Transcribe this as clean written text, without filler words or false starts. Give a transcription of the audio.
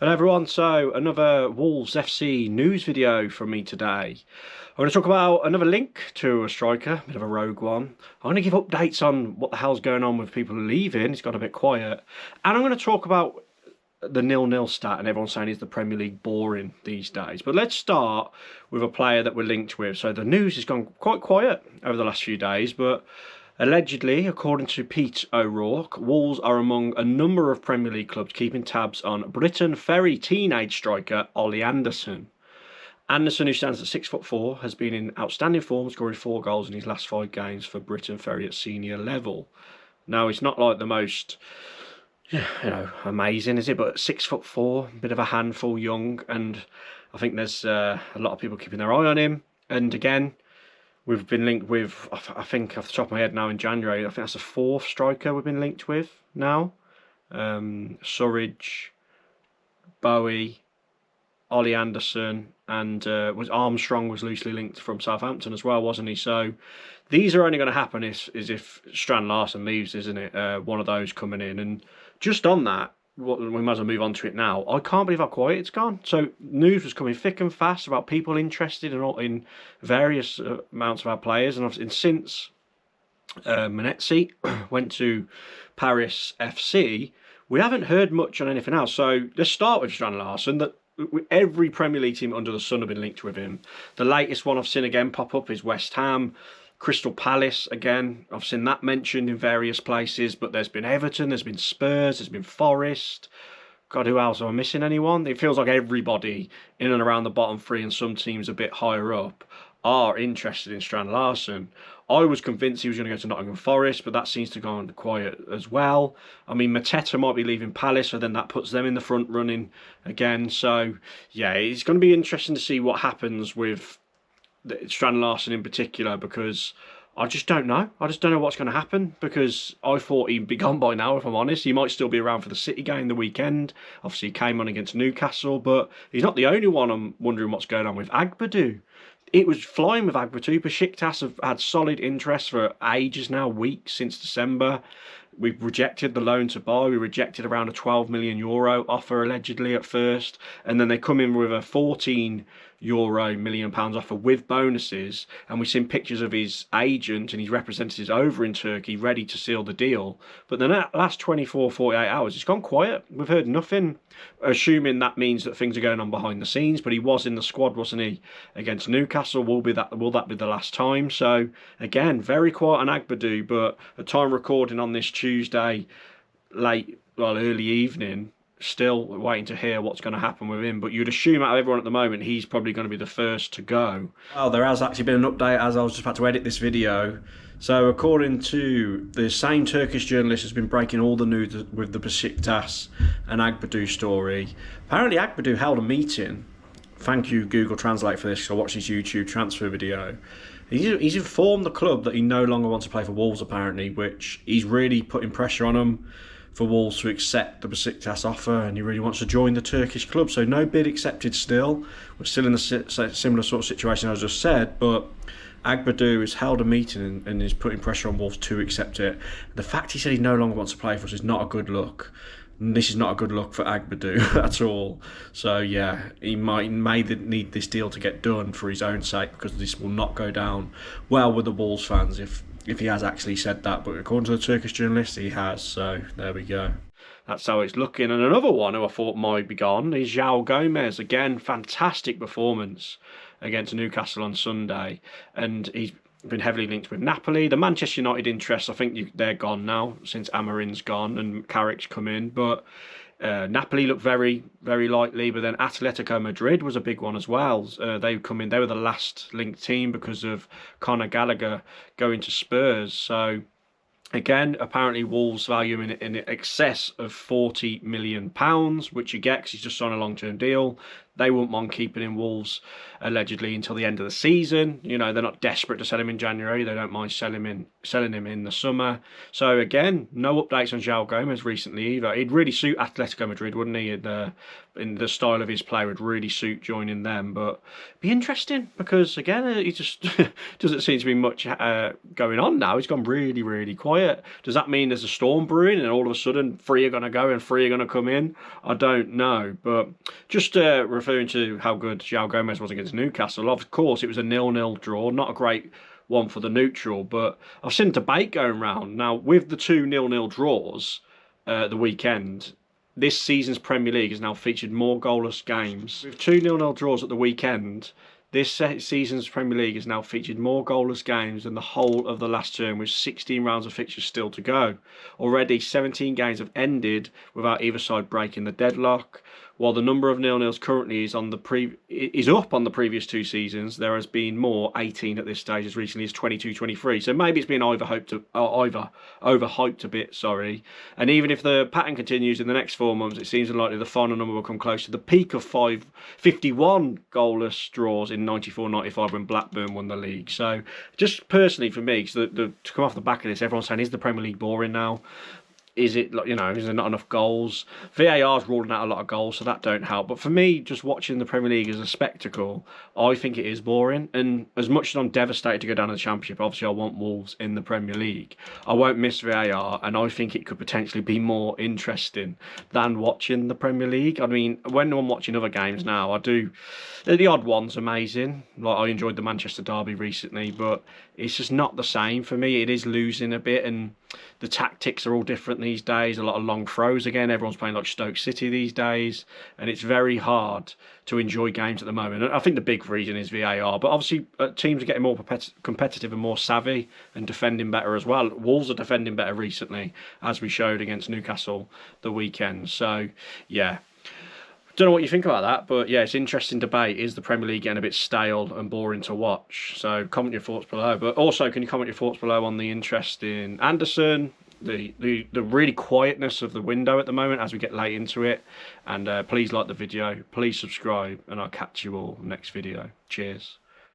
Hello everyone, so another Wolves FC news video from me today. I'm going to talk about another link to a striker, a bit of a rogue one. I'm going to give updates on what the hell's going on with people leaving, it's got a bit quiet. And I'm going to talk about the 0-0 stat and everyone's saying is the Premier League boring these days. But let's start with a player that we're linked with. So the news has gone quite quiet over the last few days, but allegedly, according to Pete O'Rourke, Wolves are among a number of Premier League clubs keeping tabs on Brighton Ferry teenage striker Ollie Anderson. Anderson, who stands at 6'4", has been in outstanding form, scoring 4 goals in his last 5 games for Brighton Ferry at senior level. Now, it's not like the most, amazing, is it? But 6'4", a bit of a handful, young, and I think there's a lot of people keeping their eye on him. And again, we've been linked with, I think off the top of my head now in January, I think that's the 4th striker we've been linked with now. Surridge, Bowie, Ollie Anderson, and was Armstrong was loosely linked from Southampton as well, wasn't he? So these are only going to happen is if Strand Larsen leaves, isn't it? One of those coming in. And just on that, we might as well move on to it now. I can't believe how quiet it's gone. So news was coming thick and fast about people interested in various amounts of our players, and since Menezzi went to Paris FC, we haven't heard much on anything else. So let's start with Strand Larsen. That every Premier League team under the sun have been linked with him. The latest one I've seen again pop up is West Ham. Crystal Palace, again, I've seen that mentioned in various places, but there's been Everton, there's been Spurs, there's been Forest. God, who else? Am I missing anyone? It feels like everybody in and around the bottom 3 and some teams a bit higher up are interested in Strand Larsen. I was convinced he was going to go to Nottingham Forest, but that seems to go on quiet as well. I mean, Mateta might be leaving Palace, so then that puts them in the front running again. So, yeah, it's going to be interesting to see what happens with Strand Larsen in particular, because I just don't know. I just don't know what's going to happen, because I thought he'd be gone by now, if I'm honest. He might still be around for the City game the weekend. Obviously, he came on against Newcastle, but he's not the only one I'm wondering what's going on with. Agbadou. It was flying with Agbadou. Besiktas have had solid interest for ages now, weeks, since December. We've rejected the loan to buy. We rejected around a €12 million offer, allegedly, at first. And then they come in with a €14 million offer with bonuses. And we've seen pictures of his agent and his representatives over in Turkey ready to seal the deal. But the last 24, 48 hours, it's gone quiet. We've heard nothing, assuming that means that things are going on behind the scenes. But he was in the squad, wasn't he, against Newcastle? Will that be the last time? So, again, very quiet on Agbadou. But at time recording on this Tuesday, early evening, still waiting to hear what's going to happen with him. But you'd assume out of everyone at the moment, he's probably going to be the first to go. Well, there has actually been an update as I was just about to edit this video. So according to the same Turkish journalist who's been breaking all the news with the Besiktas and Agbadou story, apparently Agbadou held a meeting. Thank you, Google Translate, for this, because I watched his YouTube transfer video. He's informed the club that he no longer wants to play for Wolves, apparently, which he's really putting pressure on him for Wolves to accept the Besiktas offer, and he really wants to join the Turkish club. So no bid accepted still. We're still in a similar sort of situation as I just said, but Agbadou has held a meeting and is putting pressure on Wolves to accept it. The fact he said he no longer wants to play for us is not a good look. This is not a good look for Agbadou at all. So yeah, he may need this deal to get done for his own sake, because this will not go down well with the Wolves fans if he has actually said that. But according to the Turkish journalist, he has. So there we go. That's how it's looking. And another one who I thought might be gone is Joao Gomez. Again, fantastic performance against Newcastle on Sunday, and he's been heavily linked with Napoli. The Manchester United interests, I think they're gone now since Amarin's gone and Carrick's come in. But Napoli looked very, very likely. But then Atletico Madrid was a big one as well. They've come in. They were the last linked team because of Conor Gallagher going to Spurs. So again, apparently Wolves value him in excess of £40 million, which you get because he's just signed a long-term deal. they wouldn't mind keeping in Wolves allegedly until the end of the season. You know, they're not desperate to sell him in January. They don't mind selling him in the summer. So again, no updates on Joao Gomez recently either. He'd really suit Atletico Madrid, wouldn't he? In the style of his play would really suit joining them. But be interesting because again, he just doesn't seem to be much going on now. He's gone really, really quiet. Does that mean there's a storm brewing and all of a sudden 3 are going to go and 3 are going to come in? I don't know. But just referring to how good Joao Gomez was against Newcastle, of course, it was a 0-0 draw. Not a great one for the neutral, but I've seen a debate going round. Now, with the 2 0-0 draws the weekend, this season's Premier League has now featured more goalless games. With 2 0-0 draws at the weekend, this season's Premier League has now featured more goalless games than the whole of the last term, with 16 rounds of fixtures still to go. Already, 17 games have ended without either side breaking the deadlock. While the number of 0-0s currently is up on the previous 2 seasons, there has been more, 18 at this stage, as recently as 22-23. So maybe it's been overhyped a bit, sorry. And even if the pattern continues in the next 4 months, it seems unlikely the final number will come close to the peak of 51 goalless draws in 94-95 when Blackburn won the league. So just personally for me, because to come off the back of this, everyone's saying, is the Premier League boring now? Is it, you know, is there not enough goals? VAR's ruling out a lot of goals, so that don't help. But for me, just watching the Premier League as a spectacle, I think it is boring. And as much as I'm devastated to go down to the Championship, obviously I want Wolves in the Premier League, I won't miss VAR, and I think it could potentially be more interesting than watching the Premier League. I mean, when I'm watching other games now, I do... The odd one's amazing. Like, I enjoyed the Manchester derby recently, but it's just not the same for me. It is losing a bit, and the tactics are all different these days. A lot of long throws again. Everyone's playing like Stoke City these days, and it's very hard to enjoy games at the moment. And I think the big reason is VAR, but obviously teams are getting more competitive and more savvy and defending better as well. Wolves are defending better recently, as we showed against Newcastle the weekend. So, yeah. Don't know what you think about that, but yeah, it's an interesting debate. Is the Premier League getting a bit stale and boring to watch? So comment your thoughts below. But also, can you comment your thoughts below on the interest in Anderson, the really quietness of the window at the moment as we get late into it? And please like the video, please subscribe, and I'll catch you all next video. Cheers.